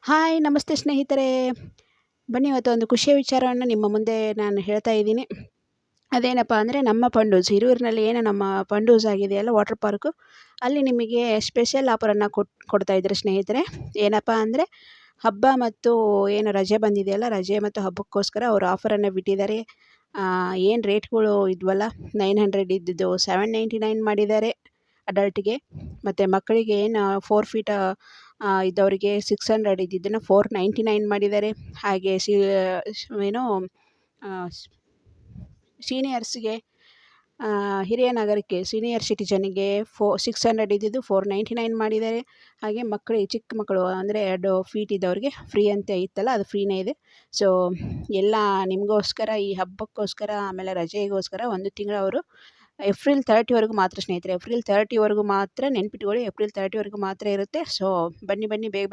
Hi ನಮಸ್ತೆ ಸ್ನೇಹಿತರೆ. ಬನ್ನಿ ಇವತ್ತು ಒಂದು ಖುಷಿಯ ವಿಚಾರವನ್ನು ನಿಮ್ಮ ಮುಂದೆ ನಾನು ಹೇಳ್ತಾ ಇದ್ದೀನಿ. ಅದೇನಪ್ಪ ಅಂದರೆ ನಮ್ಮ ಪಂಡೂಸ್ ಹಿರಿಯೂರಿನಲ್ಲಿ ಏನು ನಮ್ಮ ಪಂಡೂಸ್ ಆಗಿದೆಯಲ್ಲ ವಾಟರ್ ಪಾರ್ಕು, ಅಲ್ಲಿ ನಿಮಗೆ ಸ್ಪೆಷಲ್ ಆಫರನ್ನು ಕೊಡ್ತಾ ಇದ್ದಾರೆ ಸ್ನೇಹಿತರೆ. ಏನಪ್ಪ ಅಂದರೆ ಹಬ್ಬ ಮತ್ತು ಏನು ರಜೆ ಬಂದಿದೆಯಲ್ಲ, ರಜೆ ಮತ್ತು ಹಬ್ಬಕ್ಕೋಸ್ಕರ ಅವರು ಆಫರನ್ನು ಬಿಟ್ಟಿದ್ದಾರೆ. ಏನು ರೇಟ್ಗಳು ಇದ್ವಲ್ಲ, 900 ಇದ್ದಿದ್ದು 799 ಮಾಡಿದ್ದಾರೆ ಅಡಲ್ಟ್ಗೆ. ಮತ್ತು ಮಕ್ಕಳಿಗೆ ಏನು 4 ಫೀಟ್ ಇದ್ದವರಿಗೆ 600 ಇದ್ದಿದ್ದನ್ನು 499 ಮಾಡಿದ್ದಾರೆ. ಹಾಗೆ ಏನು ಸೀನಿಯರ್ಸ್ಗೆ, ಹಿರಿಯ ನಾಗರಿಕೆ ಸೀನಿಯರ್ ಸಿಟಿಜನ್ನಿಗೆ 600 ಇದ್ದಿದ್ದು 499 ಮಾಡಿದ್ದಾರೆ. ಹಾಗೆ ಮಕ್ಕಳಿಗೆ, ಚಿಕ್ಕ ಮಕ್ಕಳು ಅಂದರೆ 2 ಫೀಟ್ ಇದ್ದವ್ರಿಗೆ ಫ್ರೀ ಅಂತ ಇತ್ತಲ್ಲ, ಅದು ಫ್ರೀನೇ ಇದೆ. ಸೊ ಎಲ್ಲ ನಿಮಗೋಸ್ಕರ, ಈ ಹಬ್ಬಕ್ಕೋಸ್ಕರ, ಆಮೇಲೆ ರಜೆಗೋಸ್ಕರ 1 ತಿಂಗಳು ಅವರು ಏಪ್ರಿಲ್ 30ವರೆಗೂ ಮಾತ್ರ ಸ್ನೇಹಿತರೆ. ಏಪ್ರಿಲ್ 30ವರೆಗೂ ಮಾತ್ರ, ನೆನ್ಪಿಟ್ಕೊಳ್ಳಿ, ಏಪ್ರಿಲ್ 30ವರೆಗೂ ಮಾತ್ರ ಇರುತ್ತೆ. ಸೊ ಬನ್ನಿ ಬೇಗ